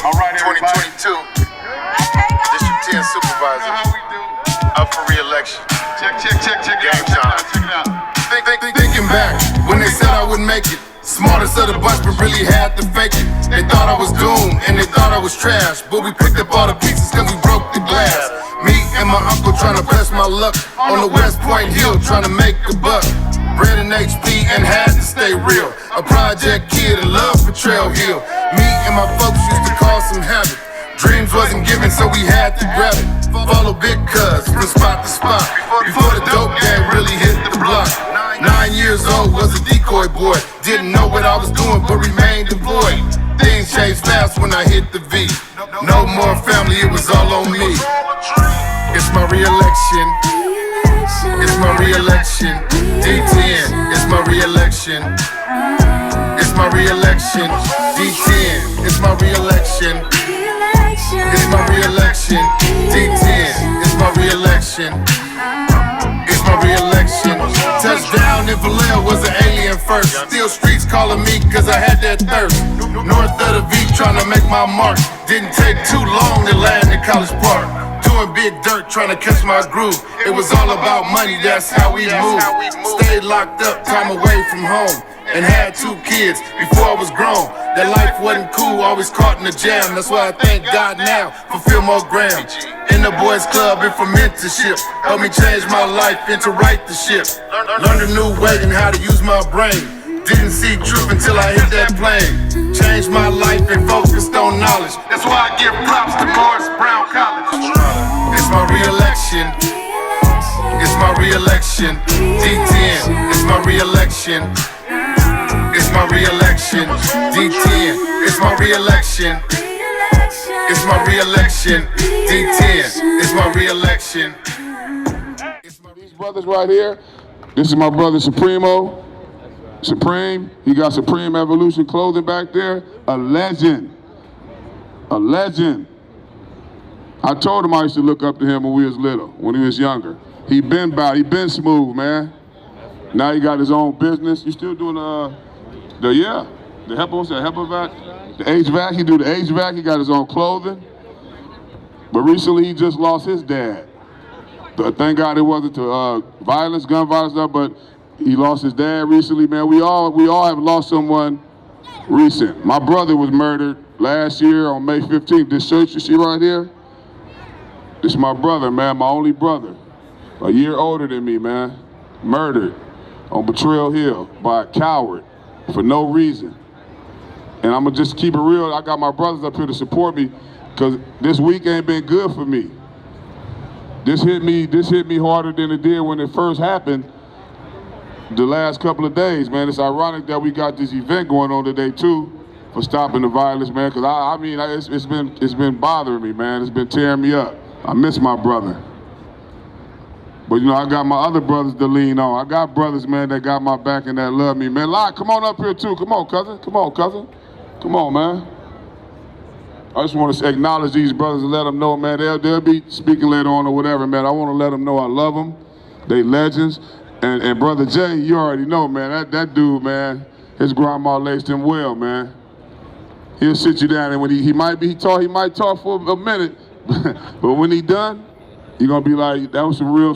All right, 2022. District 10 supervisor. How we do? Up for re-election. Check Game time. Check it out. Thinking back when they said I wouldn't make it. Smartest of the bunch, but really had to fake it. They thought I was doomed and they thought I was trash, but we picked up all the pieces cause we broke the glass. Me and my uncle trying to press my luck on the West Point Hill, trying to make a buck. Bred in HP and had to stay real. A project kid and love for Trail Hill. Me and my folks used to call some habit. Dreams wasn't given, so we had to grab it. Follow big cuz from spot to spot. Before the dope game really hit the block. 9 years old, was a decoy boy. Didn't know what I was doing, but remained employed. Things changed fast when I hit the V. No more family, it was all on me. It's my re-election. It's my re-election. D10, it's my re-election. It's my re-election. D10, it's my re-election. It's my re-election. D10, it's my re-election. It's my re-election. Touchdown in Vallejo was an alien first. Still streets calling me cause I had that thirst. North of the V trying to make my mark. Didn't take too long to land in College Park. Doing big dirt trying to catch my groove. It was all about money, that's how we moved. Stayed locked up, time away from home. And had 2 kids before I was grown. That life wasn't cool, always caught in the jam. That's why I thank God now for Fillmore Graham. In the boys club and for mentorship. Helped me change my life and to right the ship. Learned a new way and how to use my brain. Didn't see truth until I hit that plane. Changed my life and focused on knowledge. That's why I give props to Morris Brown College. It's my re-election. It's my re-election. D10, it's my re-election. It's my re-election. D10, it's my re-election. It's my re-election. D10, it's my re-election. These brothers right here, this is my brother Supremo. Supreme, he got Supreme Evolution clothing back there. A legend. A legend. I told him I used to look up to him when we was little, when he was younger. He been smooth, man. Now he got his own business. You still doing the HEPA, the HVAC, he do the HVAC, he got his own clothing. But recently he just lost his dad. Thank God it wasn't to violence, gun violence stuff, but he lost his dad recently, man. We all have lost someone recent. My brother was murdered last year on May 15th. This shirt you see right here, this is my brother, man, my only brother. A year older than me, man. Murdered on Betrayal Hill by a coward for no reason. And I'm gonna just keep it real. I got my brothers up here to support me because this week ain't been good for me. This hit me harder than it did when it first happened the last couple of days, man. It's ironic that we got this event going on today too for stopping the violence, man, because I mean, it's been bothering me, man. It's been tearing me up. I miss my brother. But you know, I got my other brothers to lean on. I got brothers, man, that got my back and that love me, man. Locke, come on up here too. Come on, cousin. Come on, cousin. Come on, man. I just want to acknowledge these brothers and let them know, man, they'll be speaking later on or whatever, man. I want to let them know I love them. They legends. And Brother Jay, you already know, man, that dude, man, his grandma laced him well, man. He'll sit you down, and when he might talk for a minute, but when he done, you're gonna be like, that was real.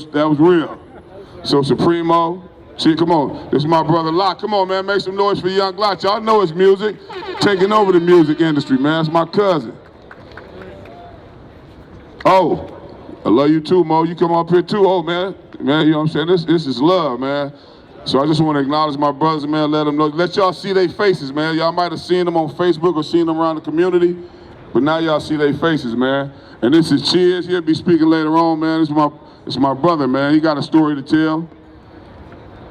So Supremo, come on, this is my brother Locke. Come on, man, make some noise for Young Locke. Y'all know his music, taking over the music industry, man. That's my cousin. Oh, I love you too, Mo. You come up here too, oh, man. Man, you know what I'm saying? This is love, man. So I just want to acknowledge my brothers, man, let them know. Let y'all see their faces, man. Y'all might have seen them on Facebook or seen them around the community, but now y'all see their faces, man. And this is Cheers. He'll be speaking later on, man. This is my brother, man. He got a story to tell.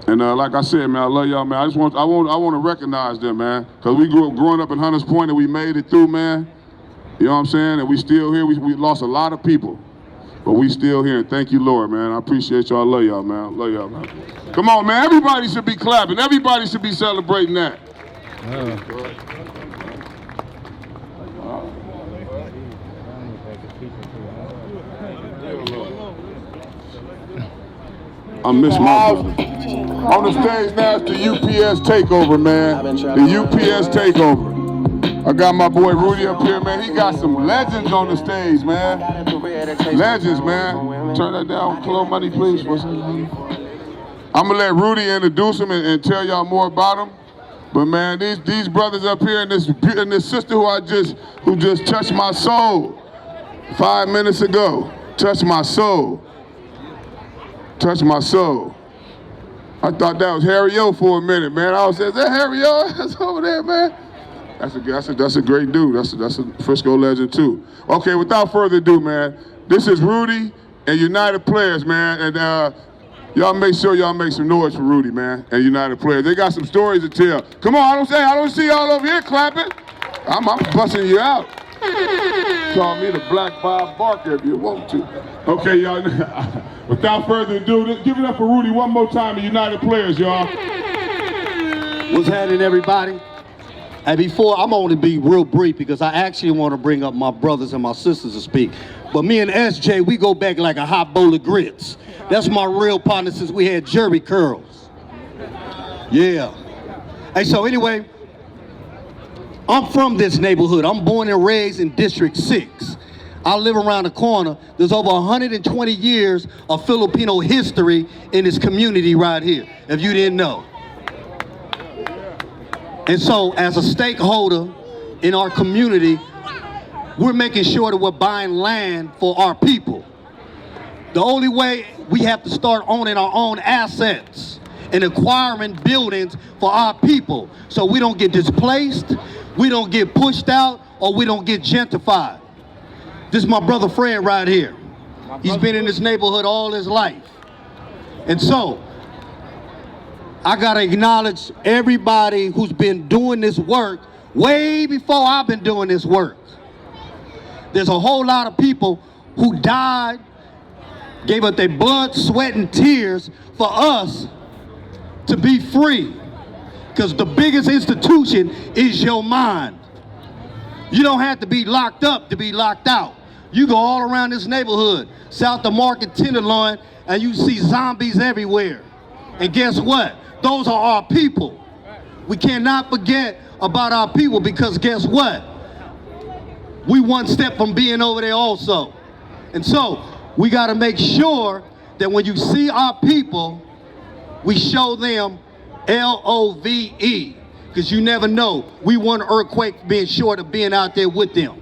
And like I said, man, I love y'all, man. I want to recognize them, man, because we growing up in Hunters Point and we made it through, man. You know what I'm saying? And we still here. We lost a lot of people. But we still here, and thank you, Lord, man. I appreciate y'all. I love y'all, man. I love y'all, man. Come on, man. Everybody should be clapping. Everybody should be celebrating that. I miss my brother. On the stage now, it's the UPS takeover, man. The UPS takeover. I got my boy Rudy up here, man. He got some legends on the stage, man. Legends, man. Turn that down. Close money, please. What's his name? I'm gonna let Rudy introduce him and tell y'all more about him. But man, these brothers up here and this sister who just touched my soul 5 minutes ago. Touched my soul. Touched my soul. I thought that was Harry O for a minute, man. I was saying, is that Harry O? That's over there, man. That's a great dude. That's a Frisco legend too. Okay, without further ado, man, this is Rudy and United Players, man. And y'all make sure y'all make some noise for Rudy, man, and United Players. They got some stories to tell. Come on, I don't see y'all over here clapping. I'm busting you out. Call me the Black Bob Barker if you want to. Okay, y'all. Without further ado, give it up for Rudy one more time, the United Players, y'all. What's happening, everybody? And before, I'm only be real brief because I actually want to bring up my brothers and my sisters to speak. But me and SJ, we go back like a hot bowl of grits. That's my real partner since we had Jerry curls. Yeah. Hey, so anyway, I'm from this neighborhood. I'm born and raised in District 6. I live around the corner. There's over 120 years of Filipino history in this community right here, if you didn't know. And so, as a stakeholder in our community, we're making sure that we're buying land for our people. The only way we have to start owning our own assets and acquiring buildings for our people so we don't get displaced, we don't get pushed out, or we don't get gentrified. This is my brother Fred right here. He's been in this neighborhood all his life. And so, I gotta acknowledge everybody who's been doing this work way before I've been doing this work. There's a whole lot of people who died, gave up their blood, sweat, and tears for us to be free. Because the biggest institution is your mind. You don't have to be locked up to be locked out. You go all around this neighborhood, south of Market Tenderloin, and you see zombies everywhere. And guess what? Those are our people. We cannot forget about our people because guess what? We one step from being over there also. And so, we gotta make sure that when you see our people, we show them L-O-V-E, because you never know. We want an earthquake being short of being out there with them.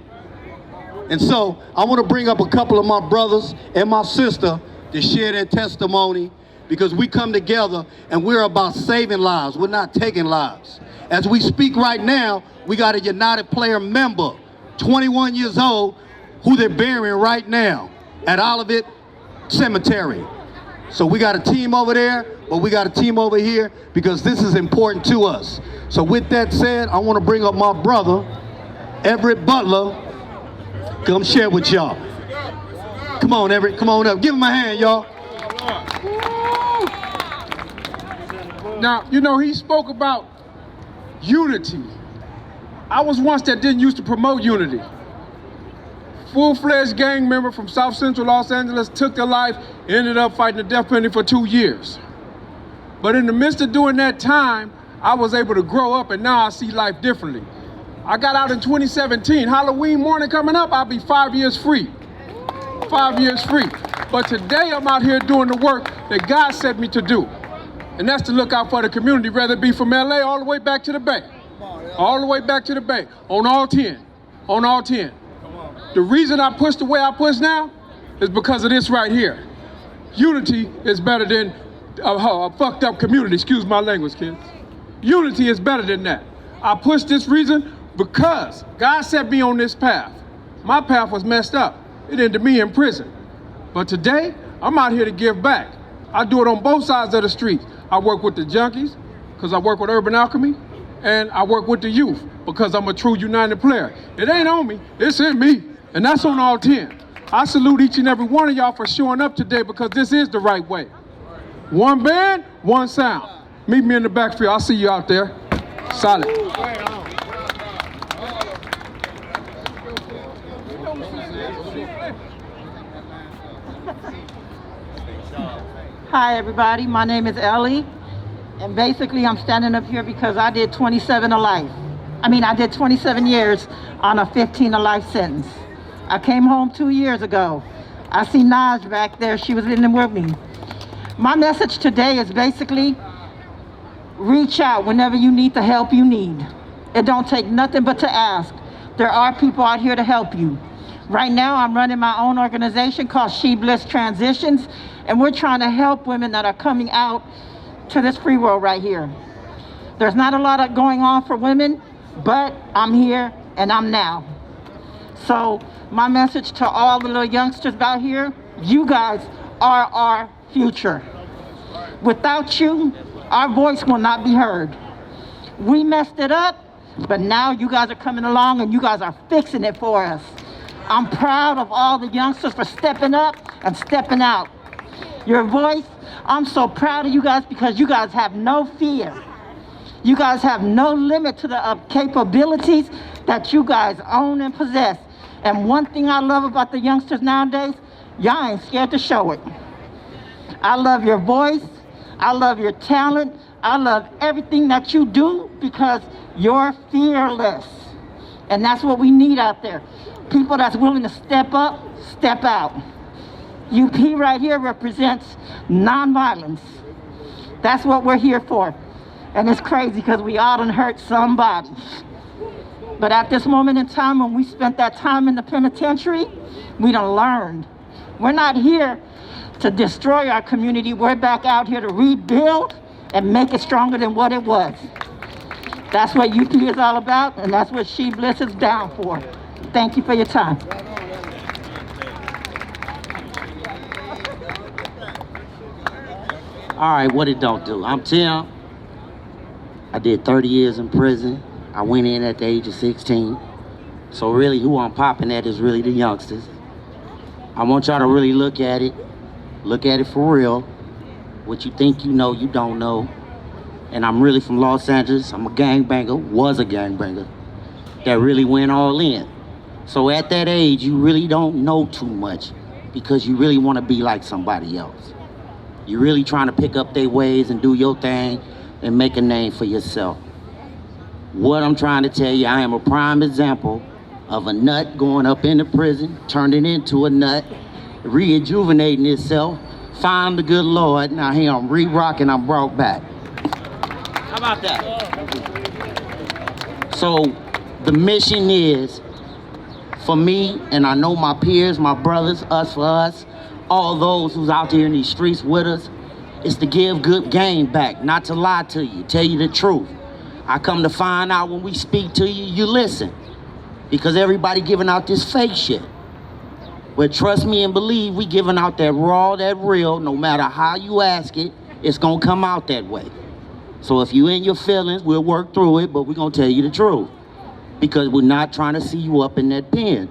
And so, I wanna bring up a couple of my brothers and my sister to share their testimony because we come together and we're about saving lives. We're not taking lives. As we speak right now, we got a United Player member, 21 years old, who they're burying right now at Olivet Cemetery. So we got a team over there, but we got a team over here because this is important to us. So with that said, I want to bring up my brother, Everett Butler. Come share with y'all. Come on, Everett, come on up. Give him a hand, y'all. Now, you know, he spoke about unity. I was once that didn't used to promote unity. Full-fledged gang member from South Central Los Angeles, took their life, ended up fighting the death penalty for 2 years. But in the midst of doing that time, I was able to grow up and now I see life differently. I got out in 2017, Halloween morning coming up, I'll be 5 years free. 5 years free. But today I'm out here doing the work that God set me to do. And that's to look out for the community, whether it be from LA all the way back to the Bay. All the way back to the Bay, on all 10, on all 10. The reason I push the way I push now is because of this right here. Unity is better than a fucked up community, excuse my language, kids. Unity is better than that. I push this reason because God set me on this path. My path was messed up. It ended me in prison. But today, I'm out here to give back. I do it on both sides of the street. I work with the junkies, because I work with Urban Alchemy, and I work with the youth, because I'm a true United Player. It ain't on me, it's in me, and that's on all 10. I salute each and every one of y'all for showing up today, because this is the right way. One band, one sound. Meet me in the backfield, I'll see you out there. Solid. Hi everybody, my name is Ellie, and basically I'm standing up here because I did 27 to life. I did 27 years on a 15 to life sentence. I came home 2 years ago. I see Naj back there. She was in the with me. My message today is basically reach out whenever you need the help you need. It don't take nothing but to ask. There are people out here to help you. Right now, I'm running my own organization called She Bliss Transitions, and we're trying to help women that are coming out to this free world right here. There's not a lot of going on for women, but I'm here and I'm now. So my message to all the little youngsters out here, you guys are our future. Without you, our voice will not be heard. We messed it up, but now you guys are coming along and you guys are fixing it for us. I'm proud of all the youngsters for stepping up and stepping out. Your voice, I'm so proud of you guys because you guys have no fear. You guys have no limit to the capabilities that you guys own and possess. And one thing I love about the youngsters nowadays, y'all ain't scared to show it. I love your voice. I love your talent. I love everything that you do because you're fearless. And that's what we need out there. People that's willing to step up, step out. UP right here represents nonviolence. That's what we're here for. And it's crazy because we all done hurt somebody. But at this moment in time, when we spent that time in the penitentiary, we done learned. We're not here to destroy our community. We're back out here to rebuild and make it stronger than what it was. That's what UP is all about, and that's what She Bliss is down for. Thank you for your time. All right, what it don't do. I'm Tim. I did 30 years in prison. I went in at the age of 16. So really who I'm popping at is really the youngsters. I want y'all to really look at it. Look at it for real. What you think you know, you don't know. And I'm really from Los Angeles. I'm a gangbanger, was a gangbanger, that really went all in. So at that age, you really don't know too much because you really want to be like somebody else. You're really trying to pick up their ways and do your thing and make a name for yourself. What I'm trying to tell you, I am a prime example of a nut going up into prison, turning into a nut, rejuvenating itself, find the good Lord, now here I'm re-rocking, I'm brought back. How about that? So the mission is for me, and I know my peers, my brothers, us for us, all those who's out here in these streets with us, is to give good game back, not to lie to you, tell you the truth. I come to find out when we speak to you, you listen. Because everybody giving out this fake shit. But trust me and believe, we giving out that raw, that real, no matter how you ask it, it's gonna come out that way. So if you in your feelings, we'll work through it, but we're gonna tell you the truth. Because we're not trying to see you up in that pen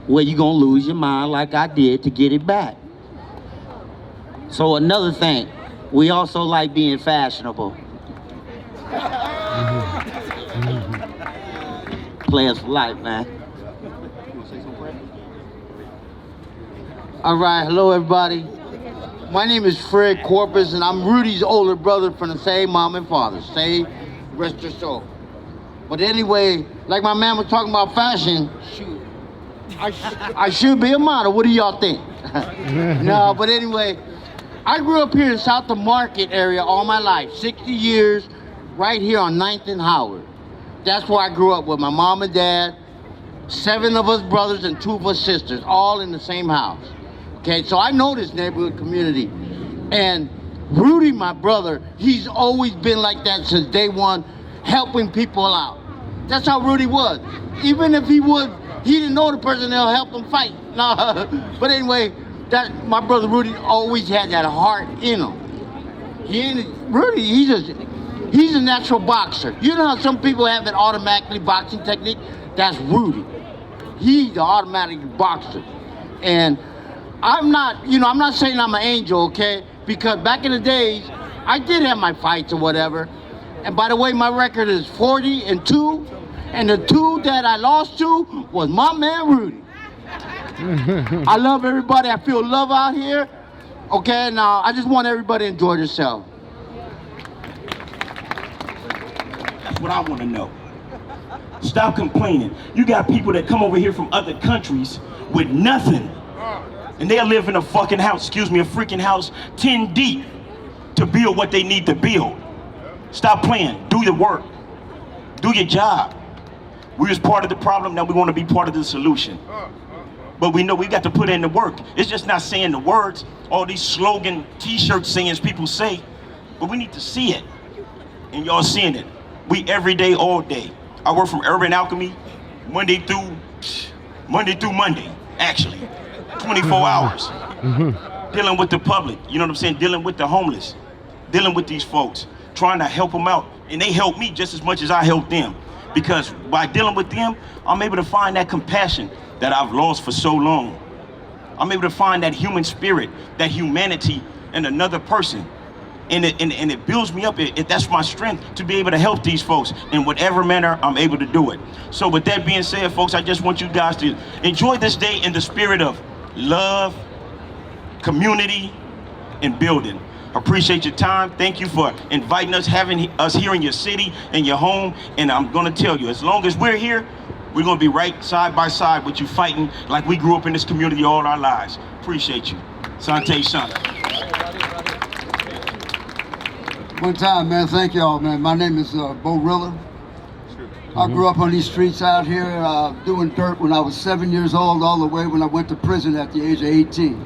where you're gonna lose your mind like I did to get it back. So another thing, we also like being fashionable. Players for life, man. All right, hello everybody. My name is Fred Corpus, and I'm Rudy's older brother from the same mom and father. Say, rest your soul. But anyway, like my man was talking about fashion, shoot, I should be a model. What do y'all think? No, but anyway, I grew up here in South of Market area all my life, 60 years, right here on 9th and Howard. That's where I grew up with my mom and dad, 7 of us brothers and 2 of us sisters, all in the same house. Okay, so I know this neighborhood community. And Rudy, my brother, he's always been like that since day one, helping people out. That's how Rudy was. Even if he didn't know the person that'll help him fight. No, but anyway, my brother Rudy always had that heart in him. Rudy, he's a natural boxer. You know how some people have that automatically boxing technique? That's Rudy. He's the automatic boxer. And I'm not saying I'm an angel, okay? Because back in the days, I did have my fights or whatever. And by the way, my record is 40-2. And the 2 that I lost to was my man Rudy. I love everybody. I feel love out here. Okay, now I just want everybody to enjoy themselves. That's what I want to know. Stop complaining. You got people that come over here from other countries with nothing. And they'll live in a fucking house, excuse me, a freaking house 10 deep to build what they need to build. Stop playing. Do your work. Do your job. We was part of the problem, now we want to be part of the solution. But we know we got to put in the work. It's just not saying the words, all these slogan t-shirt sayings people say, but we need to see it. And y'all seeing it. We every day, all day. I work from Urban Alchemy, Monday through Monday, actually. 24 hours. Dealing with the public, you know what I'm saying? Dealing with the homeless, dealing with these folks, trying to help them out. And they help me just as much as I help them. Because by dealing with them, I'm able to find that compassion that I've lost for so long. I'm able to find that human spirit, that humanity in another person. And it builds me up. That's my strength to be able to help these folks in whatever manner I'm able to do it. So with that being said, folks, I just want you guys to enjoy this day in the spirit of love, community, and building. Appreciate your time. Thank you for inviting us, having us here in your city, in your home. And I'm gonna tell you, as long as we're here, we're gonna be right side by side with you, fighting like we grew up in this community all our lives. Appreciate you. Sante Shana. One time, man, thank y'all, man. My name is Bo Rilla. I grew up on these streets out here doing dirt when I was 7 years old, all the way when I went to prison at the age of 18.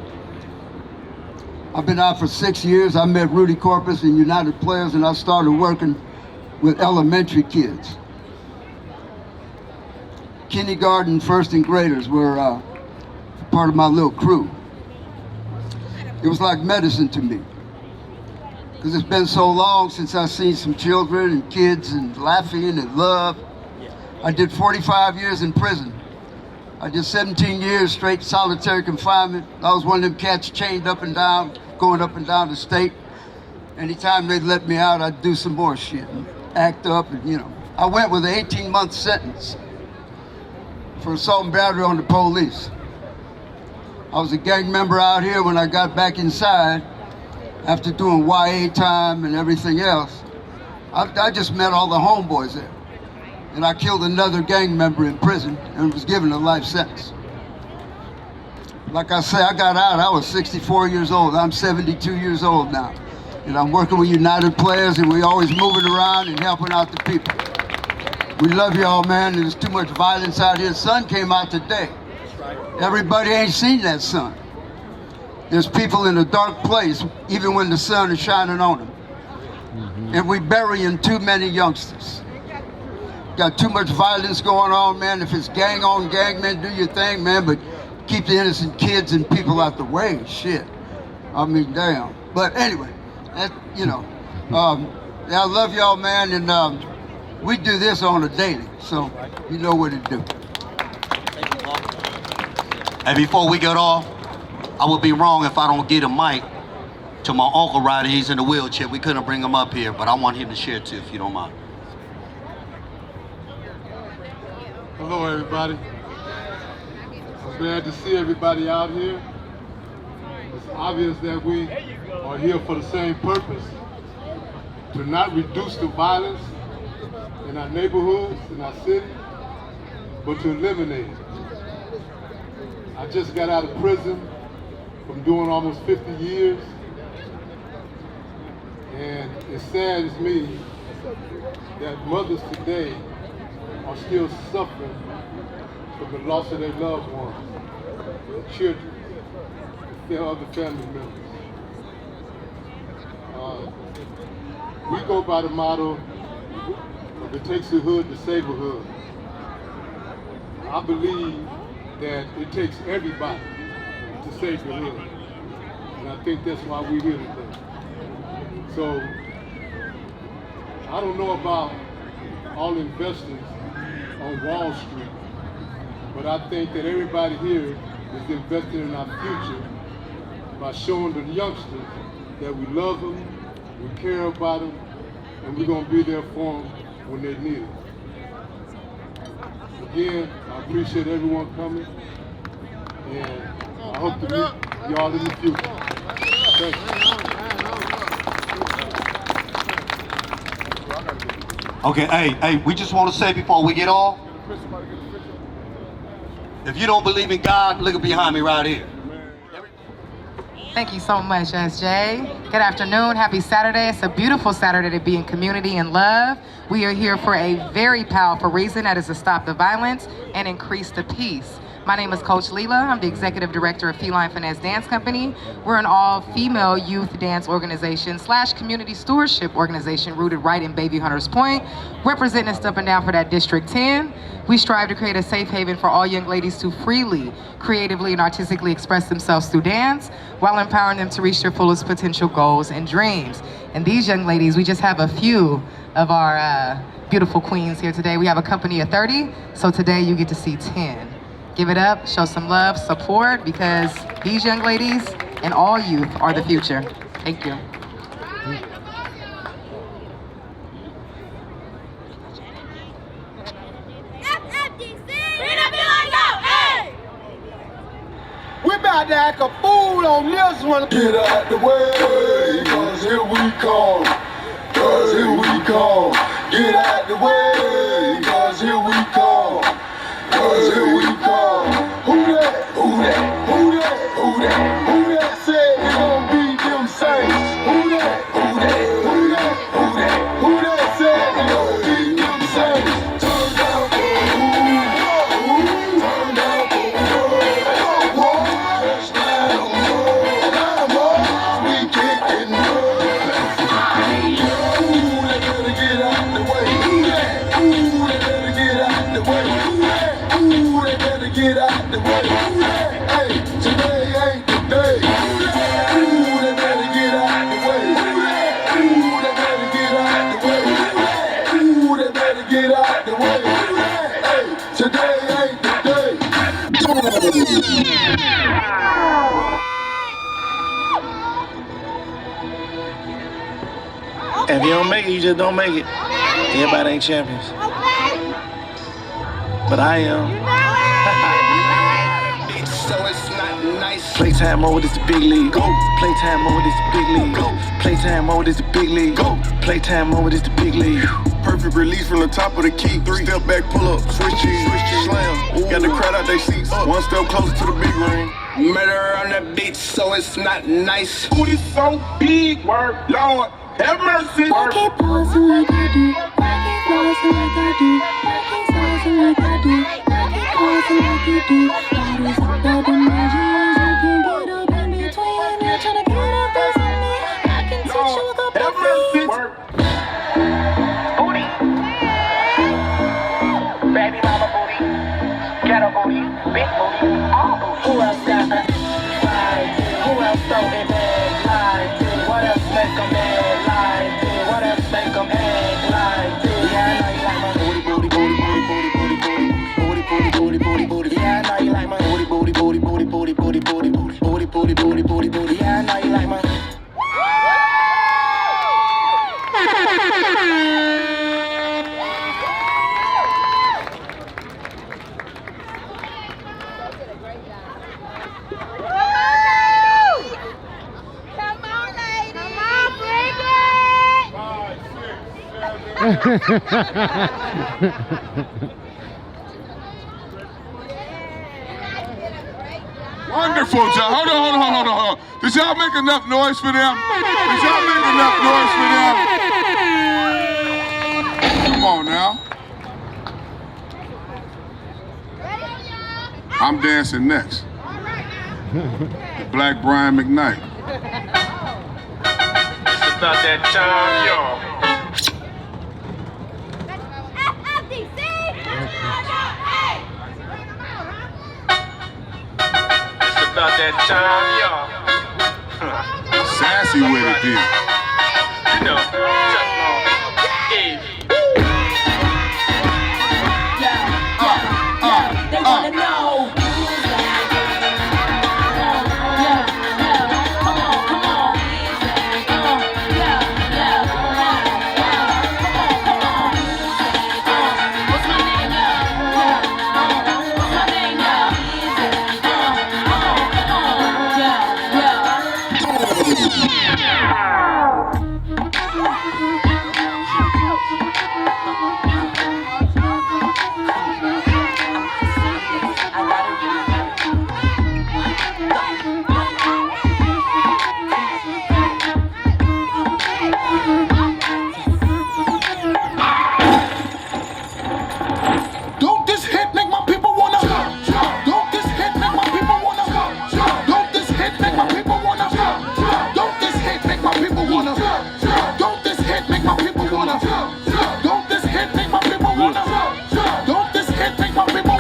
I've been out for 6 years. I met Rudy Corpus and United Players, and I started working with elementary kids. Kindergarten, first and graders were part of my little crew. It was like medicine to me, because it's been so long since I've seen some children and kids and laughing and love. I did 45 years in prison. I did 17 years straight solitary confinement. I was one of them cats chained up and down, going up and down the state. Anytime they'd let me out, I'd do some more shit and act up, and you know. I went with an 18-month sentence for assault and battery on the police. I was a gang member out here. When I got back inside, after doing YA time and everything else, I just met all the homeboys there. And I killed another gang member in prison and was given a life sentence. Like I say, I got out, I was 64 years old. I'm 72 years old now. And I'm working with United Players, and we always moving around and helping out the people. We love y'all, man. There's too much violence out here. The sun came out today. Everybody ain't seen that sun. There's people in a dark place, even when the sun is shining on them. And we burying too many youngsters. Got too much violence going on, man. If it's gang on gang, man, do your thing, man, but keep the innocent kids and people out the way. Shit. I mean, damn. But anyway, that, you know, I love y'all, man, and we do this on a daily, so you know what to do. And before we get off, I would be wrong if I don't get a mic to my uncle Ryder. He's in a wheelchair. We couldn't bring him up here, but I want him to share too, if you don't mind. Hello, everybody. I'm glad to see everybody out here. It's obvious that we are here for the same purpose, to not reduce the violence in our neighborhoods, in our city, but to eliminate it. I just got out of prison from doing almost 50 years, and it saddens me that mothers today are still suffering from the loss of their loved ones, their children, their other family members. We go by the motto of it takes a hood to save a hood. I believe that it takes everybody to save the hood, and I think that's why we're here today. So, I don't know about all investors on Wall Street, but I think that everybody here is investing in our future by showing the youngsters that we love them, we care about them, and we're going to be there for them when they need it. Again, I appreciate everyone coming, and I hope to meet y'all in the future. Thank you. Okay, hey, we just want to say before we get off, if you don't believe in God, look behind me right here. Thank you so much, SJ. Good afternoon, happy Saturday. It's a beautiful Saturday to be in community and love. We are here for a very powerful reason, that is to stop the violence and increase the peace. My name is Coach Leela. I'm the Executive Director of Feline Finesse Dance Company. We're an all-female youth dance organization / community stewardship organization rooted right in Baby Hunters Point, representing and stepping down for that District 10. We strive to create a safe haven for all young ladies to freely, creatively, and artistically express themselves through dance while empowering them to reach their fullest potential goals and dreams. And these young ladies, we just have a few of our beautiful queens here today. We have a company of 30, so today you get to see 10. Give it up, show some love, support, because these young ladies and all youth are the future. Thank you. We about to act a fool on this one. Get out the way, cause here we come. Cause here we come. Get out the way, cause here we come. Cause here we come. Who that? Who that? Who that? Who that? Who that said it gon' be them saints? Who that? Who that? Who that? Who that? Who that said it gon' be them saints? Turn down for who? Turn down for who? Touchdown, we kicking Ooh, they better get out the way. Ooh, they better get out the way. Ooh, they better get out the way. Hey, today ain't the day. Ooh, they better get out the way. Ooh, they better get out the way. Ooh, they better get out the way. Hey, today ain't the day. If you don't make it, you just don't make it. Everybody ain't champions. But I am. So it's not nice. Playtime mode is the big league. Go. Playtime mode is the big league. Go. Playtime mode is the big league. Go. Playtime mode is the big league. Perfect release from the top of the key. 3 step back, pull up, switch cheese, slam. Ooh. Got the crowd out their seats. 1 step closer to the big ring. Murder on the beach, so it's not nice. Booty so big, word, Lord, have mercy. I keep pausing like I do. I keep pausing like I do. I keep pausing like I do. I keep pausing like you do. Bodies up at the margins. You can get up in between. You're trying to get up there from me. I can teach you a couple of things. Booty. Baby mama booty. Ghetto booty. Big booty. All booty. Who else got that? Who else throw it back like this? What else make them mad like this? What else make them act like this? Yeah, I know you like my booty, booty, booty, booty, booty, booty, booty, booty, booty, booty, booty. Yeah, I know you like my booty, booty, booty, booty, booty, booty, booty, booty, booty, booty, booty, booty, booty. Yeah, I know you like my. Wonderful job. Hold on. Did y'all make enough noise for them? Did y'all make enough noise for them? Come on now. I'm dancing next. The Black Brian McKnight. It's about that time, y'all. About that time, y'all. Sassy with it, dude. You know, just long. They wanna know.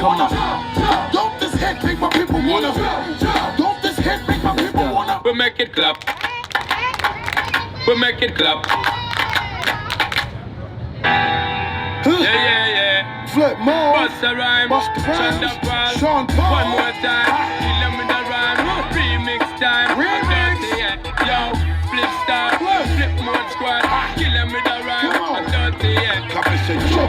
Come on. Don't this hit make my people wanna? Don't this hit make my people wanna? We make it clap. We make it clap. Yeah. Flip more. Bust a rhyme. Bust the Shut rhymes. up, rhyme. Sean Paul. One more time. Kill them with a rhyme. Remix time. Remix. Yo, flip star. Flip mode squad. Kill them with a rhyme. I'm dirty, yeah. Copy said show.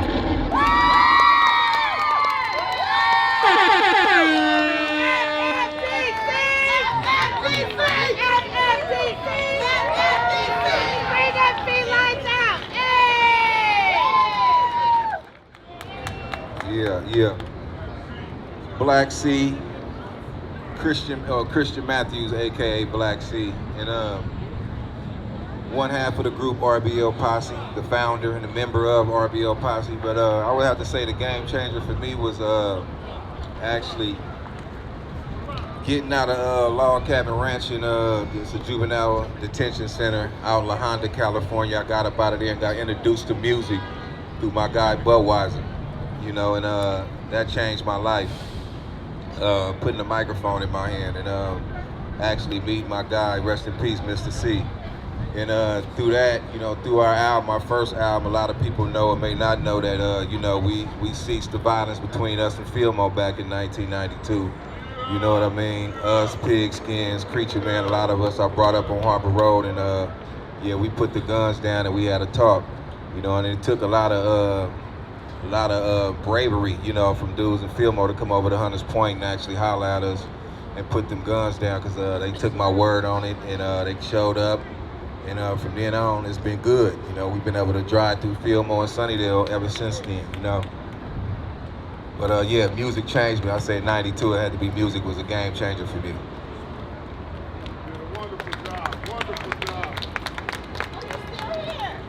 Yeah. Black C, Christian Matthews, aka Black C, and one half of the group RBL Posse, the founder and a member of RBL Posse. But I would have to say the game changer for me was actually getting out of Log Cabin Ranch in it's a juvenile detention center out in La Honda, California. I got up out of there and got introduced to music through my guy Budweiser. You know, and that changed my life. Putting a microphone in my hand and actually meeting my guy, rest in peace, Mr. C. And through that, you know, through our album, our first album, a lot of people know or may not know that, you know, we ceased the violence between us and Fillmore back in 1992. You know what I mean? Us, Pigskins, Creature Man, a lot of us are brought up on Harbor Road, and yeah, we put the guns down and we had a talk. You know, and it took a lot of bravery, you know, from dudes in Fillmore to come over to Hunters Point and actually holler at us and put them guns down, because they took my word on it, and they showed up. And from then on, it's been good. You know, we've been able to drive through Fillmore and Sunnydale ever since then, you know. But yeah, music changed me. I say 92, it had to be music was a game changer for me. Wonderful job.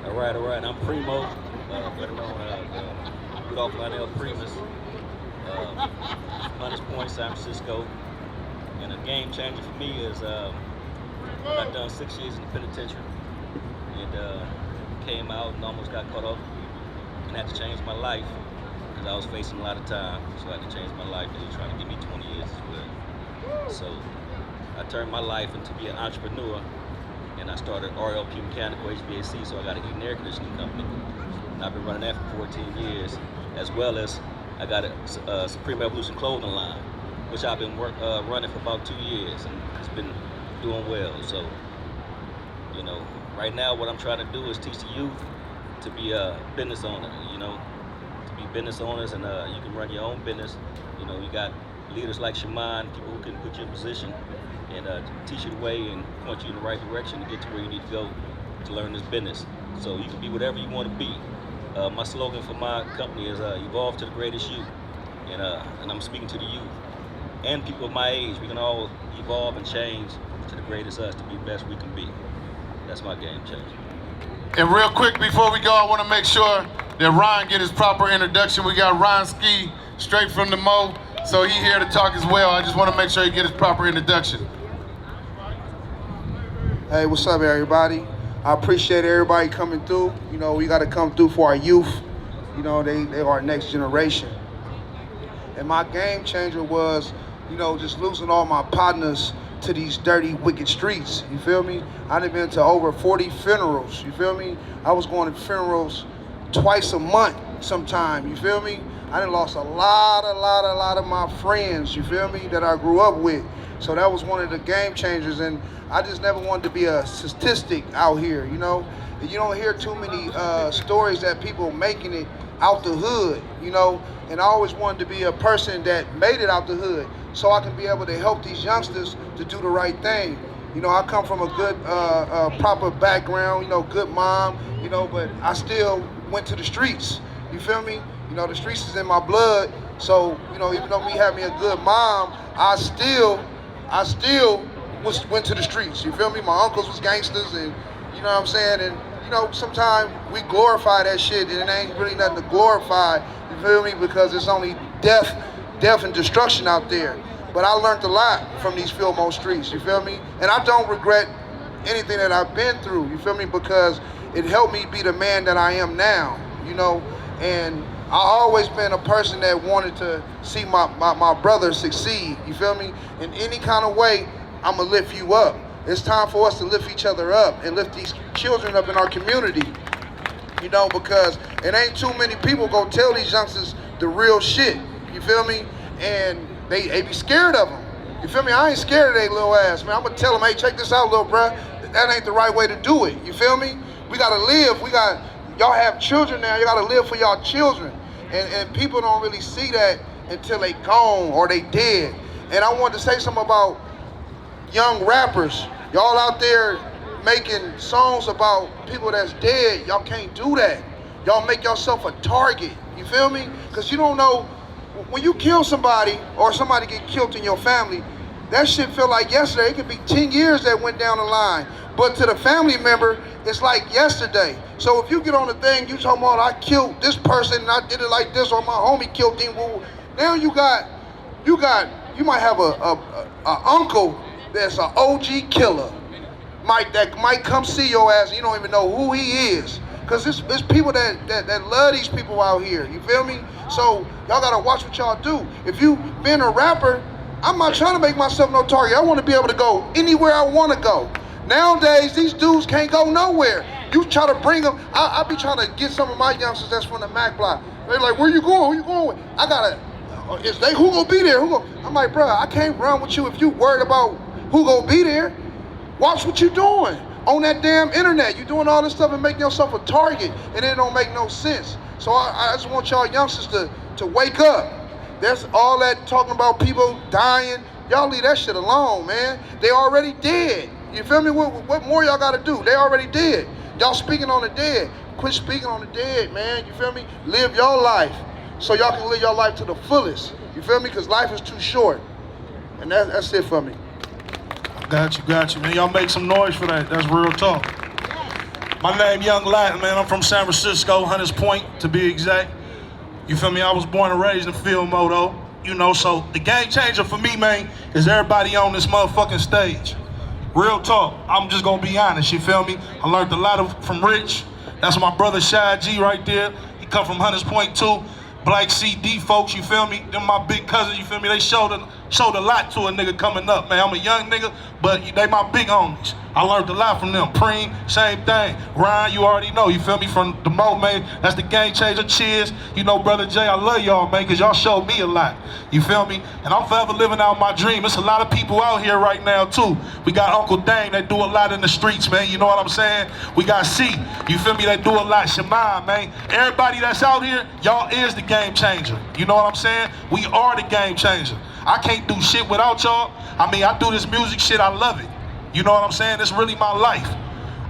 All right. I'm Primo, better known as Rudolph Lionel Primus, Hunters Point, San Francisco. And a game changer for me is I've done 6 years in the penitentiary and came out and almost got caught up and had to change my life because I was facing a lot of time. So I had to change my life, and they were trying to give me 20 years as well. So I turned my life into be an entrepreneur, and I started RLP Mechanical HVAC, so I got a heating and air conditioning company. And I've been running that for 14 years, as well as I got a Supreme Evolution clothing line, which I've been running for about 2 years, and it's been doing well. So, you know, right now what I'm trying to do is teach the youth to be a business owner, you know, to be business owners, and you can run your own business. You know, you got leaders like Shaman, people who can put you in position and teach you the way and point you in the right direction to get to where you need to go to learn this business. So you can be whatever you want to be. My slogan for my company is evolve to the greatest you, and I'm speaking to the youth and people of my age. We can all evolve and change to the greatest us, to be the best we can be. That's my game changer. And real quick before we go, I want to make sure that Ryan get his proper introduction. We got Ryan Ski straight from the Mo, so he here to talk as well. I just want to make sure he get his proper introduction. Hey, what's up, everybody? I appreciate everybody coming through. You know, we got to come through for our youth. You know, they are our next generation. And my game changer was, you know, just losing all my partners to these dirty, wicked streets. You feel me? I done been to over 40 funerals. You feel me? I was going to funerals twice a month sometime. You feel me? I done lost a lot of my friends, you feel me, that I grew up with. So that was one of the game changers, and I just never wanted to be a statistic out here, you know? You don't hear too many stories that people making it out the hood, you know? And I always wanted to be a person that made it out the hood so I can be able to help these youngsters to do the right thing. You know, I come from a good, proper background, you know, good mom, you know, but I still went to the streets, you feel me? You know, the streets is in my blood, so, you know, even though me having a good mom, I still went to the streets, you feel me? My uncles was gangsters, and you know what I'm saying? And, you know, sometimes we glorify that shit, and it ain't really nothing to glorify, you feel me? Because it's only death and destruction out there. But I learned a lot from these Fillmore streets, you feel me? And I don't regret anything that I've been through, you feel me? Because it helped me be the man that I am now, you know? And I always been a person that wanted to see my brother succeed, you feel me? In any kind of way, I'ma lift you up. It's time for us to lift each other up and lift these children up in our community, you know, because it ain't too many people gonna tell these youngsters the real shit, you feel me? And they be scared of them, you feel me? I ain't scared of they little ass, man. I'm gonna tell them, hey, check this out, little bruh. That ain't the right way to do it, you feel me? We gotta live, y'all have children now, you gotta live for y'all children. And people don't really see that until they gone or they dead. And I wanted to say something about young rappers. Y'all out there making songs about people that's dead. Y'all can't do that. Y'all make yourself a target. You feel me? Because you don't know, when you kill somebody or somebody get killed in your family, that shit feel like yesterday. It could be 10 years that went down the line. But to the family member, it's like yesterday. So if you get on the thing, you talking about I killed this person and I did it like this, or my homie killed him. Now you might have a uncle that's an OG killer. That might come see your ass and you don't even know who he is. Cause it's people that love these people out here. You feel me? So y'all gotta watch what y'all do. If you been a rapper, I'm not trying to make myself no target. I want to be able to go anywhere I want to go. Nowadays, these dudes can't go nowhere. You try to bring them. I be trying to get some of my youngsters that's from the Mac block. They're like, where you going? Who you going with? I gotta. Who gonna be there? I'm like, bro, I can't run with you if you worried about who gonna be there. Watch what you doing on that damn internet. You doing all this stuff and making yourself a target, and it don't make no sense. So I just want y'all youngsters to wake up. There's all that talking about people dying. Y'all leave that shit alone, man. They already dead. You feel me? What more y'all gotta do? They already dead. Y'all speaking on the dead. Quit speaking on the dead, man. You feel me? Live your life so y'all can live your life to the fullest. You feel me? Because life is too short. And that's it for me. Got you, man. Y'all make some noise for that. That's real talk. My name Young Latin, man. I'm from San Francisco, Hunters Point, to be exact. You feel me? I was born and raised in Fillmore, you know, so the game changer for me, man, is everybody on this motherfucking stage. Real talk. I'm just gonna be honest, you feel me? I learned a lot from Rich. That's my brother Shy G right there. He come from Hunters Point too. Black CD folks, you feel me? Them my big cousins, you feel me? They showed a lot to a nigga coming up, man. I'm a young nigga, but they my big homies. I learned a lot from them. Preem, same thing. Ryan, you already know, you feel me? From the Mo, man, that's the game changer. Cheers. You know, Brother Jay, I love y'all, man, because y'all showed me a lot. You feel me? And I'm forever living out my dream. There's a lot of people out here right now, too. We got Uncle Dane that do a lot in the streets, man. You know what I'm saying? We got C, you feel me, that do a lot. Shaman, man. Everybody that's out here, y'all is the game changer. You know what I'm saying? We are the game changer. I can't do shit without y'all. I mean, I do this music shit, I love it. You know what I'm saying? It's really my life.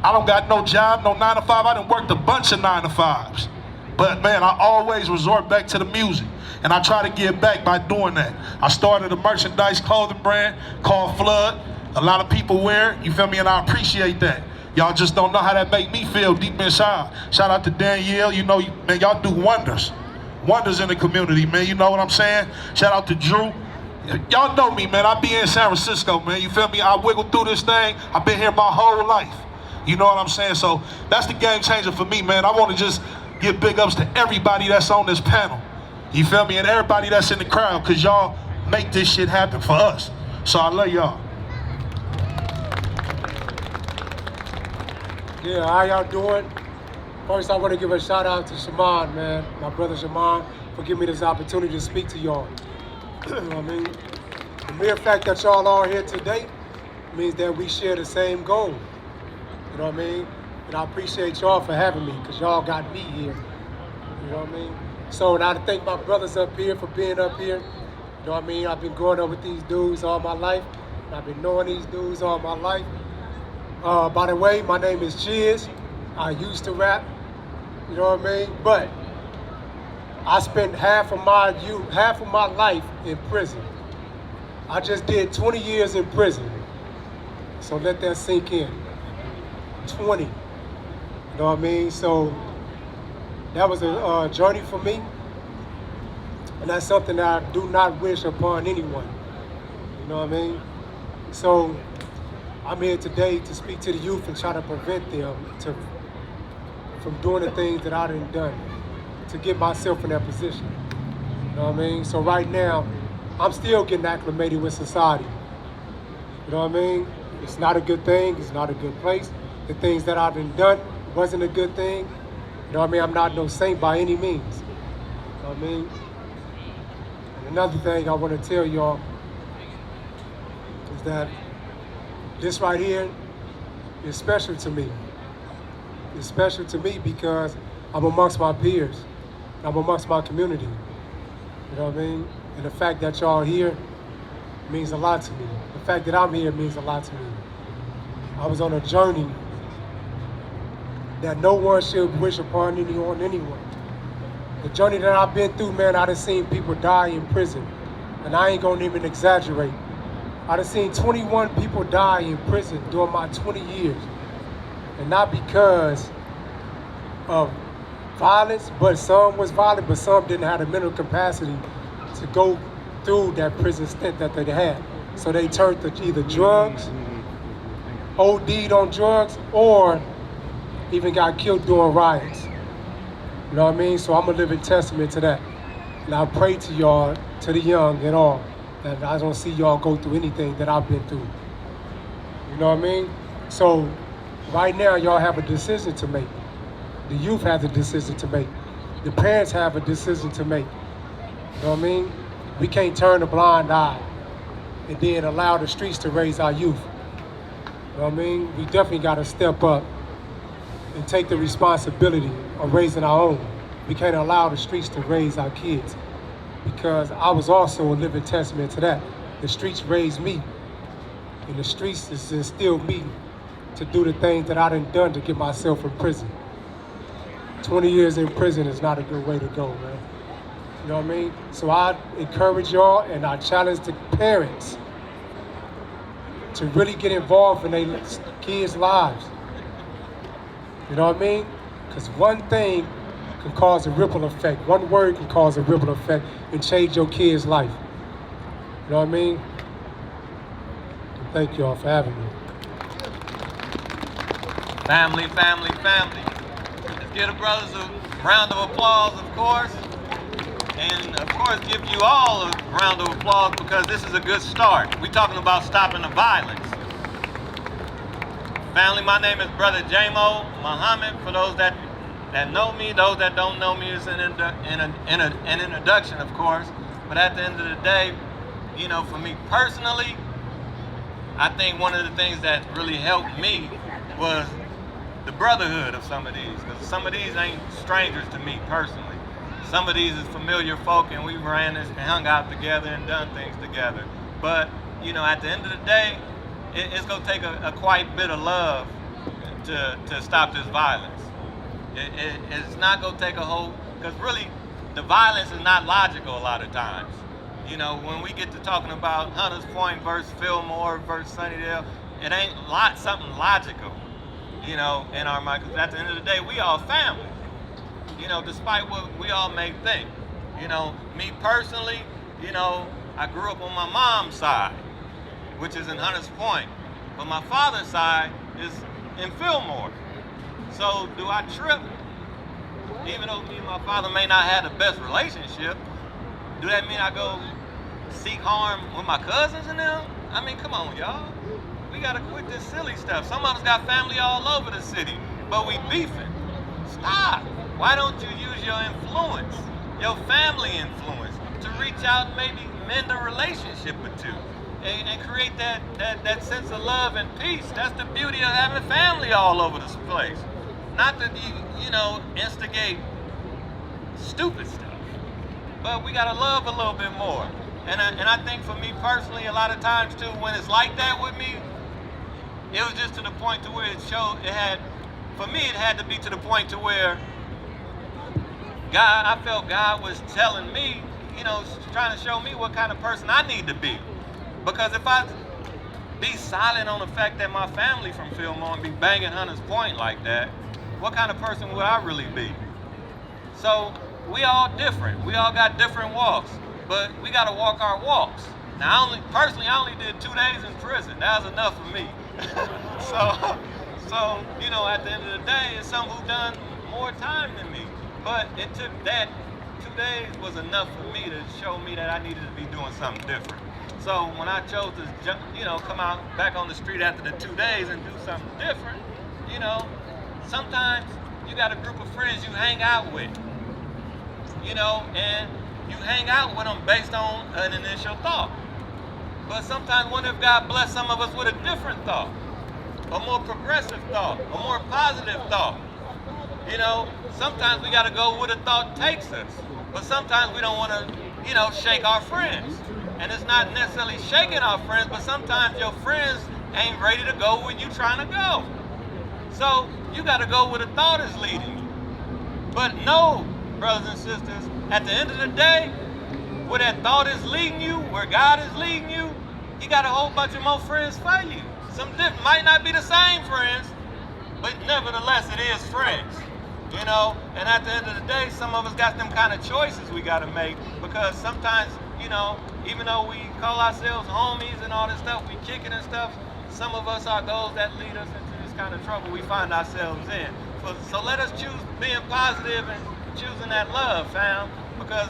I don't got no job, no 9 to 5. I done worked a bunch of 9 to 5s. But man, I always resort back to the music. And I try to give back by doing that. I started a merchandise clothing brand called Flood. A lot of people wear it, you feel me? And I appreciate that. Y'all just don't know how that make me feel deep inside. Shout out to Danielle, you know, man, y'all do wonders. Wonders in the community, man, you know what I'm saying? Shout out to Drew. Y'all know me, man. I be in San Francisco, man. You feel me? I wiggle through this thing. I've been here my whole life. You know what I'm saying? So that's the game changer for me, man. I want to just give big ups to everybody that's on this panel. You feel me? And everybody that's in the crowd, because y'all make this shit happen for us. So I love y'all. Yeah, how y'all doing? First, I want to give a shout out to Shaman, man. My brother Shaman, for giving me this opportunity to speak to y'all. You know what I mean? The mere fact that y'all are here today means that we share the same goal. You know what I mean? And I appreciate y'all for having me, because y'all got me here. You know what I mean? So, and I thank my brothers up here for being up here. You know what I mean? I've been growing up with these dudes all my life. And I've been knowing these dudes all my life. By the way, my name is Chiz. I used to rap. You know what I mean? But I spent half of my life in prison. I just did 20 years in prison. So let that sink in. 20. You know what I mean? So that was a journey for me. And that's something that I do not wish upon anyone. You know what I mean? So I'm here today to speak to the youth and try to prevent them from doing the things that I done done to get myself in that position. You know what I mean? So right now, I'm still getting acclimated with society. You know what I mean? It's not a good thing. It's not a good place. The things that I've done wasn't a good thing. You know what I mean? I'm not no saint by any means. You know what I mean? And another thing I want to tell y'all is that this right here is special to me. It's special to me because I'm amongst my peers. I'm amongst my community. You know what I mean? And the fact that y'all here means a lot to me. The fact that I'm here means a lot to me. I was on a journey that no one should wish upon anyone. The journey that I've been through, man, I done seen people die in prison. And I ain't gonna even exaggerate. I done seen 21 people die in prison during my 20 years. And not because of violence, but some was violent, but some didn't have the mental capacity to go through that prison stint that they had. So they turned to either drugs, OD'd on drugs, or even got killed during riots. You know what I mean? So I'm a living testament to that. And I pray to y'all, to the young and all, that I don't see y'all go through anything that I've been through. You know what I mean? So right now, y'all have a decision to make. The youth has a decision to make. The parents have a decision to make. You know what I mean? We can't turn a blind eye and then allow the streets to raise our youth. You know what I mean? We definitely got to step up and take the responsibility of raising our own. We can't allow the streets to raise our kids, because I was also a living testament to that. The streets raised me, and the streets has instilled me to do the things that I done to get myself in prison. 20 years in prison is not a good way to go, man. You know what I mean? So I encourage y'all and I challenge the parents to really get involved in their kids' lives. You know what I mean? Because one thing can cause a ripple effect. One word can cause a ripple effect and change your kid's life. You know what I mean? Thank y'all for having me. Family, family, family. Let's give the brothers a round of applause, of course. And of course, give you all a round of applause because this is a good start. We're talking about stopping the violence. Family, my name is Brother Jamo Muhammad. For those that know me, those that don't know me, it's an introduction, of course. But at the end of the day, you know, for me personally, I think one of the things that really helped me was the brotherhood of some of these, because some of these ain't strangers to me personally. Some of these is familiar folk, and we ran this and hung out together and done things together. But, you know, at the end of the day, it's gonna take a quite bit of love to stop this violence. It's not gonna take a whole, because really, the violence is not logical a lot of times. You know, when we get to talking about Hunters Point versus Fillmore versus Sunnydale, it ain't something logical, you know, in our mind. Because at the end of the day, we all family. You know, despite what we all may think. You know, me personally, you know, I grew up on my mom's side, which is in Hunters Point. But my father's side is in Fillmore. So do I trip? Even though me and my father may not have the best relationship, do that mean I go seek harm with my cousins and them? I mean, come on, y'all. We gotta quit this silly stuff. Some of us got family all over the city, but we beefing. Stop. Why don't you use your influence, your family influence, to reach out and maybe mend a relationship or two and create that sense of love and peace? That's the beauty of having family all over this place. Not that you know, instigate stupid stuff. But we gotta love a little bit more. And I think for me personally, a lot of times too, when it's like that with me, it was just to the point to where for me, it had to be to the point to where I felt God was telling me, you know, trying to show me what kind of person I need to be. Because if I be silent on the fact that my family from Fillmore and be banging Hunters Point like that, what kind of person would I really be? So we all different. We all got different walks, but we got to walk our walks. Now, I only did 2 days in prison. That was enough for me. So, you know, at the end of the day, it's someone who done more time than me. But it took that 2 days was enough for me to show me that I needed to be doing something different. So when I chose to, come out back on the street after the 2 days and do something different, sometimes you got a group of friends you hang out with, and you hang out with them based on an initial thought. But sometimes what if God blessed some of us with a different thought, a more progressive thought, a more positive thought? Sometimes we got to go where the thought takes us. But sometimes we don't want to, shake our friends. And it's not necessarily shaking our friends, but sometimes your friends ain't ready to go where you trying to go. So you got to go where the thought is leading you. But no, brothers and sisters, at the end of the day, where that thought is leading you, where God is leading you, He got a whole bunch of more friends for you. Some different, might not be the same friends, but nevertheless, it is friends. And at the end of the day, some of us got them kind of choices we got to make, because sometimes, even though we call ourselves homies and all this stuff, we kicking and stuff, some of us are those that lead us into this kind of trouble we find ourselves in. So let us choose being positive and choosing that love, fam, because,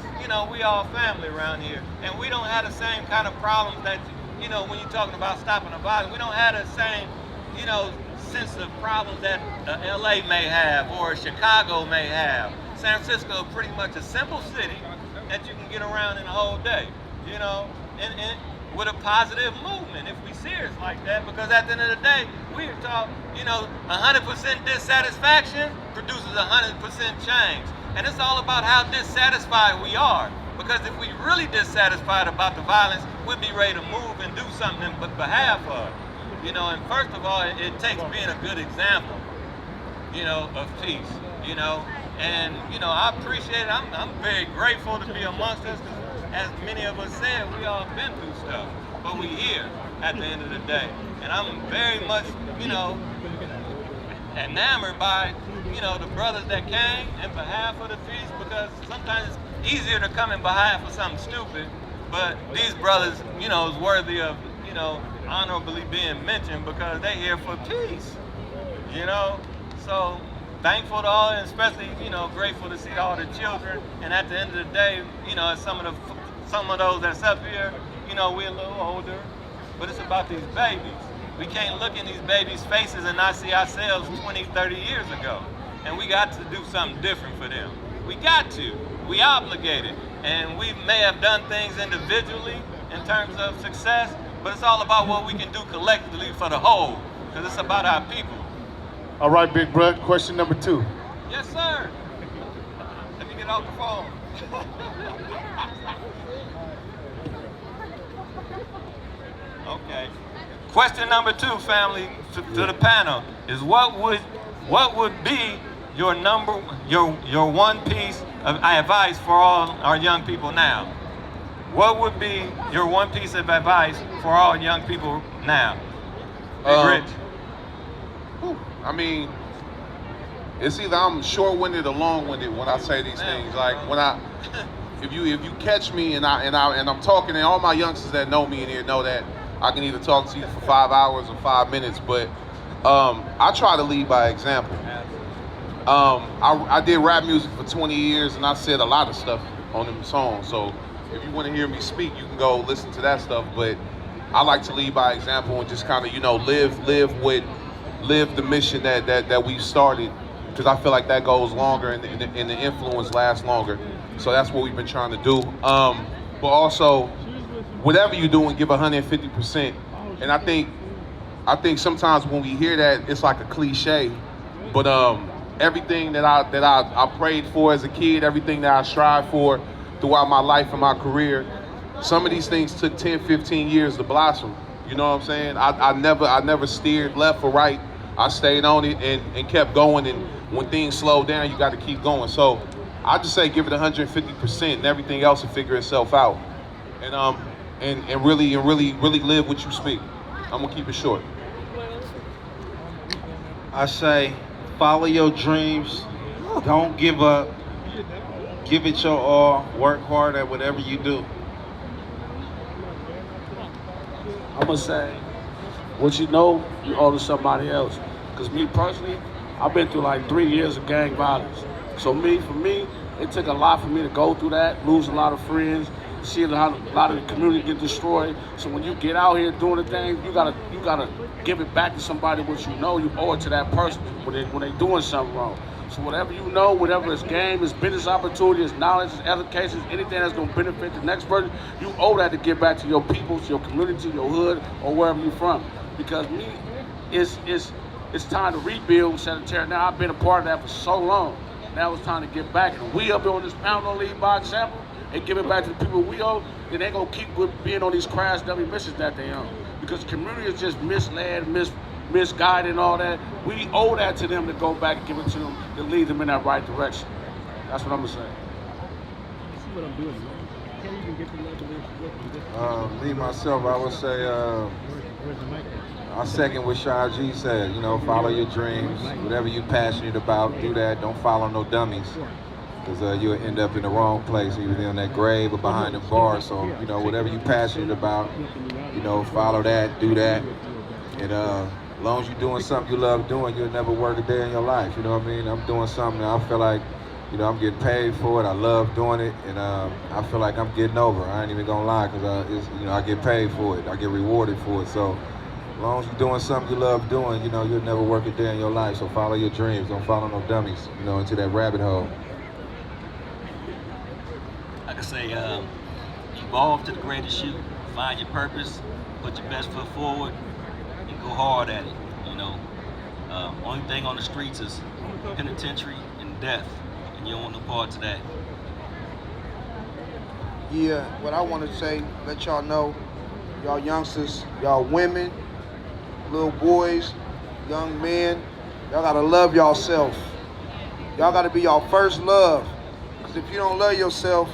we all family around here. And we don't have the same kind of problems that, when you're talking about stopping the violence, we don't have the same, sense of problems that LA may have or Chicago may have. San Francisco is pretty much a simple city that you can get around in a whole day, and with a positive movement if we serious like that, because at the end of the day, we are taught, 100% dissatisfaction produces 100% change. And it's all about how dissatisfied we are, because if we really dissatisfied about the violence, we'd be ready to move and do something in behalf of. And first of all, it takes being a good example, of peace, and, I appreciate it. I'm very grateful to be amongst us, because as many of us said, we all been through stuff, but we here at the end of the day. And I'm very much, enamored by, the brothers that came in behalf of the peace, because sometimes it's easier to come in behalf of something stupid, but these brothers, is worthy of, honorably being mentioned, because they're here for peace, So thankful to all, and especially, grateful to see all the children. And at the end of the day, some of those that's up here, we're a little older, but it's about these babies. We can't look in these babies' faces and not see ourselves 20, 30 years ago. And we got to do something different for them. We got to. We obligated. And we may have done things individually in terms of success, but it's all about what we can do collectively for the whole, because it's about our people. All right, big bro, question number 2. Yes, sir. Let me get off the phone. Okay. Question number 2, family, to the panel, is what would be your one piece of advice for all our young people now? What would be your one piece of advice for all young people now? Rich. I mean, it's either I'm short-winded or long-winded when I say these things. Like if you catch me and I'm talking, and all my youngsters that know me in here know that I can either talk to you for 5 hours or 5 minutes, but I try to lead by example. I did rap music for 20 years, and I said a lot of stuff on them songs. So if you want to hear me speak, you can go listen to that stuff. But I like to lead by example and just kind of, live the mission that we've started, because I feel like that goes longer and the influence lasts longer. So that's what we've been trying to do. But also, whatever you're doing, give 150%. And I think sometimes when we hear that, it's like a cliche. But everything that I prayed for as a kid, everything that I strived for throughout my life and my career, some of these things took 10, 15 years to blossom. You know what I'm saying? I never steered left or right. I stayed on it and kept going. And when things slow down, you got to keep going. So I just say give it 150%, and everything else will figure itself out. And really live what you speak. I'm gonna keep it short. I say, follow your dreams. Don't give up. Give it your all. Work hard at whatever you do. I'm gonna say, what you know, you owe to somebody else. Because me personally, I've been through like 3 years of gang violence. So for me, it took a lot for me to go through that, lose a lot of friends, see a lot of the community get destroyed. So when you get out here doing the thing, you gotta give it back to somebody what you know. You owe it to that person when they doing something wrong. So whatever you know, whatever it's game, it's business opportunity, it's knowledge, it's education, it's anything that's gonna benefit the next person, you owe that to give back to your people, to your community, your hood, or wherever you're from. Because me, it's time to rebuild instead of tear. Now I've been a part of that for so long. Now it's time to get back. And we up on this pound on lead by example and give it back to the people we owe, then they gonna keep being on these crash dummy missions that they own. Because the community is just misled, misguided and all that. We owe that to them to go back and give it to them to lead them in that right direction. That's what I'm gonna say. See what I'm doing, man. Can't even get the Me, myself, I would say, I second what Shah G said, you know, follow your dreams, whatever you're passionate about, do that, don't follow no dummies. Because you'll end up in the wrong place, either in that grave or behind the bars. So, you know, whatever you're passionate about, you know, follow that, do that. And as long as you're doing something you love doing, you'll never work a day in your life, you know what I mean? I'm doing something that I feel like, you know, I'm getting paid for it, I love doing it, and I feel like I'm getting over. I ain't even gonna lie, because you know, I get paid for it, I get rewarded for it. So as long as you're doing something you love doing, you know, you'll never work a day in your life. So follow your dreams, don't follow no dummies, you know, into that rabbit hole. Like I say, evolve to the greatest you, find your purpose, put your best foot forward, and go hard at it, you know. Only thing on the streets is penitentiary and death, and you don't want no part to that. Yeah, what I want to say, let y'all know, y'all youngsters, y'all women, little boys, young men, y'all gotta love yourself. Y'all gotta be your first love. Because if you don't love yourself,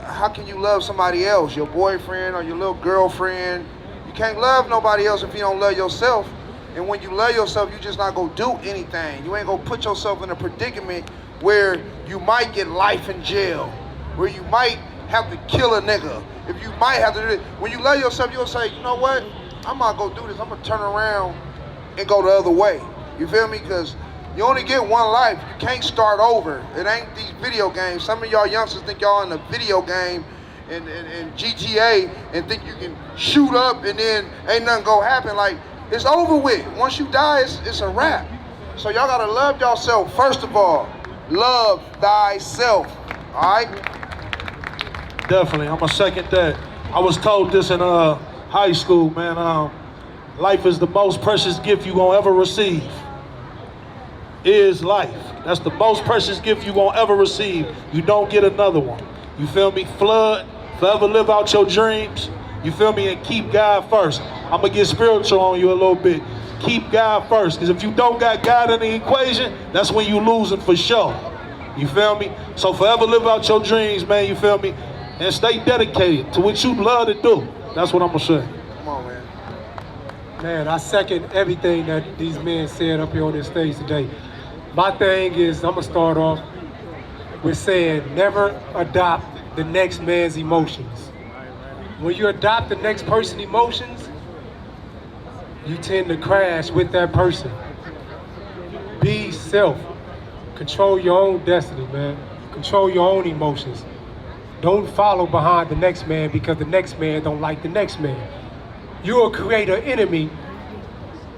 how can you love somebody else? Your boyfriend or your little girlfriend? You can't love nobody else if you don't love yourself. And when you love yourself, you just not gonna do anything. You ain't gonna put yourself in a predicament where you might get life in jail, where you might have to kill a nigga. If you might have to do it, when you love yourself, you'll say, you know what? I'm not gonna do this. I'm gonna turn around and go the other way. You feel me? Because you only get one life. You can't start over. It ain't these video games. Some of y'all youngsters think y'all in a video game in GTA and think you can shoot up and then ain't nothing gonna happen. Like, it's over with. Once you die, it's a wrap. So y'all gotta love yourself. First of all, love thyself. All right? Definitely, I'm gonna second that. I was told this in high school, man. Life is the most precious gift you gonna ever receive. Is life. That's the most precious gift you gonna ever receive. You don't get another one. You feel me? Flood, forever live out your dreams. You feel me? And keep God first. I'm gonna get spiritual on you a little bit. Keep God first, because if you don't got God in the equation, that's when you losing for sure. You feel me? So forever live out your dreams, man. You feel me? And stay dedicated to what you love to do. That's what I'm gonna say. Come on, man. Man, I second everything that these men said up here on this stage today. My thing is, I'm gonna start off with saying never adopt the next man's emotions. When you adopt the next person's emotions, you tend to crash with that person. Be self. Control your own destiny, man. Control your own emotions. Don't follow behind the next man because the next man don't like the next man. You'll create an enemy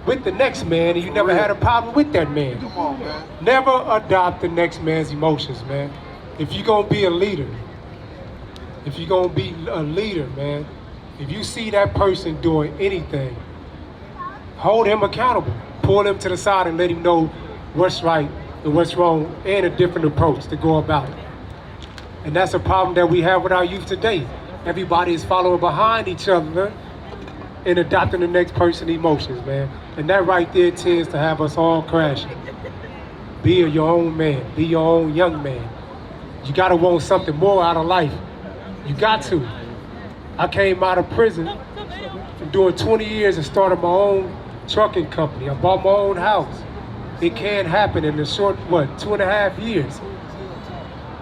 with the next man and you never had a problem with that man. Come on, man. Never adopt the next man's emotions, man. If you're gonna be a leader, man, if you see that person doing anything, hold him accountable. Pull him to the side and let him know what's right and what's wrong and a different approach to go about it. And that's a problem that we have with our youth today. Everybody is following behind each other and adopting the next person's emotions, man. And that right there tends to have us all crashing. Be your own man. Be your own young man. You gotta want something more out of life. You got to. I came out of prison from doing 20 years and started my own trucking company. I bought my own house. It can happen in a short, 2.5 years.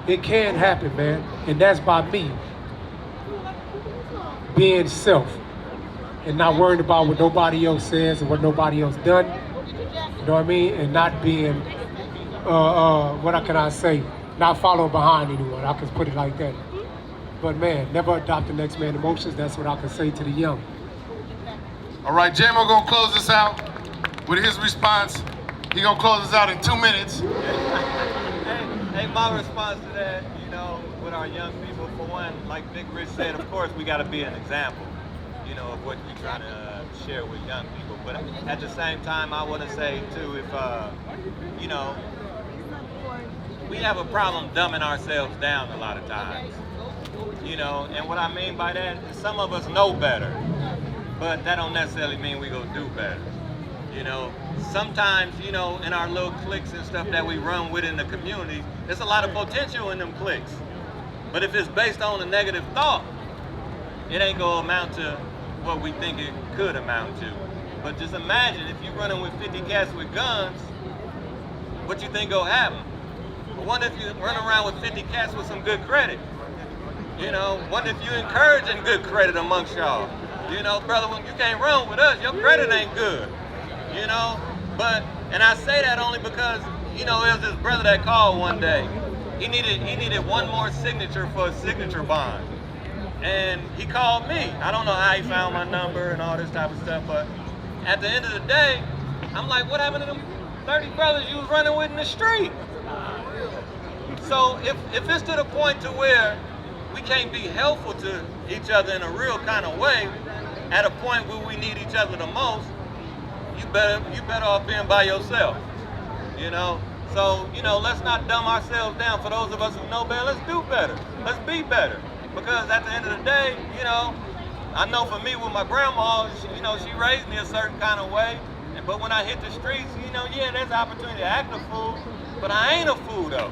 It can happen, man. And that's by me being self and not worrying about what nobody else says and what nobody else done. You know what I mean? And not being can I say? Not follow behind anyone. I can put it like that. But man, never adopt the next man's emotions. That's what I can say to the young. All right, J-Mo gonna close this out with his response. He gonna close us out in 2 minutes. Hey, my response to that, you know, with our young people, for one, like Big Rich said, of course, we got to be an example, you know, of what we try to share with young people. But at the same time, I want to say, too, if, you know, we have a problem dumbing ourselves down a lot of times, you know, and what I mean by that is some of us know better, but that don't necessarily mean we go do better. You know, sometimes, you know, in our little cliques and stuff that we run with in the community, there's a lot of potential in them cliques. But if it's based on a negative thought, it ain't gonna amount to what we think it could amount to. But just imagine if you're running with 50 cats with guns, what you think gonna happen? I wonder if you run around with 50 cats with some good credit. You know, wonder if you're encouraging good credit amongst y'all. You know, brother, when you can't run with us, your credit ain't good. You know, but, and I say that only because, you know, there's this brother that called one day. He needed one more signature for a signature bond. And he called me. I don't know how he found my number and all this type of stuff, but at the end of the day, I'm like, what happened to them 30 brothers you was running with in the street? So if it's to the point to where we can't be helpful to each other in a real kind of way, at a point where we need each other the most, you better off being by yourself, you know? So, you know, let's not dumb ourselves down. For those of us who know better, let's do better. Let's be better. Because at the end of the day, you know, I know for me with my grandma, you know, she raised me a certain kind of way. But when I hit the streets, you know, yeah, there's opportunity to act a fool, but I ain't a fool though.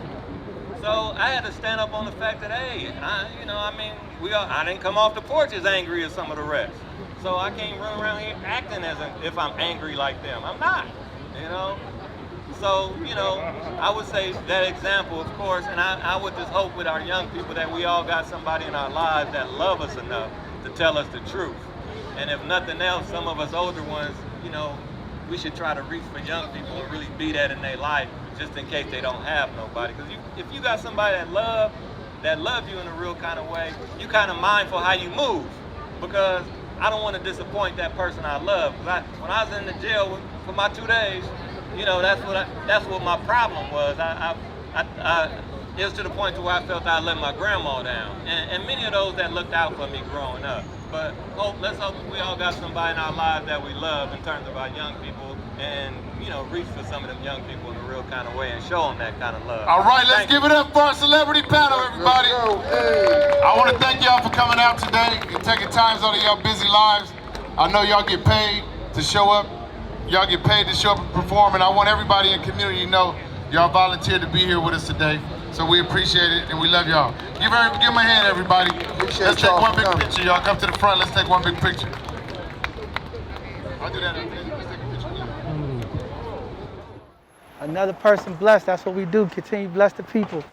So I had to stand up on the fact that, hey, I didn't come off the porch as angry as some of the rest. So I can't run around here acting as if I'm angry like them. I'm not, you know? So, you know, I would say that example, of course, and I would just hope with our young people that we all got somebody in our lives that love us enough to tell us the truth. And if nothing else, some of us older ones, you know, we should try to reach for young people and really be that in their life just in case they don't have nobody. Because if you got somebody that love you in a real kind of way, you kind of mindful how you move. Because I don't want to disappoint that person I love. When I was in the jail for my 2 days, you know, that's what my problem was. It was to the point to where I felt I let my grandma down. And many of those that looked out for me growing up. But let's hope we all got somebody in our lives that we love in terms of our young people and, you know, reach for some of them young people in a real kind of way and show them that kind of love. All right, let's give it up for our celebrity panel, everybody. I want to thank y'all for coming out today and taking time out of y'all busy lives. I know y'all get paid to show up. Y'all get paid to show up and perform, and I want everybody in the community to know y'all volunteered to be here with us today. So we appreciate it, and we love y'all. Give them a hand, everybody. Let's take one big picture, y'all. Come to the front. Let's take one big picture. I'll do that. Let's take a picture. Another person blessed. That's what we do. Continue to bless the people.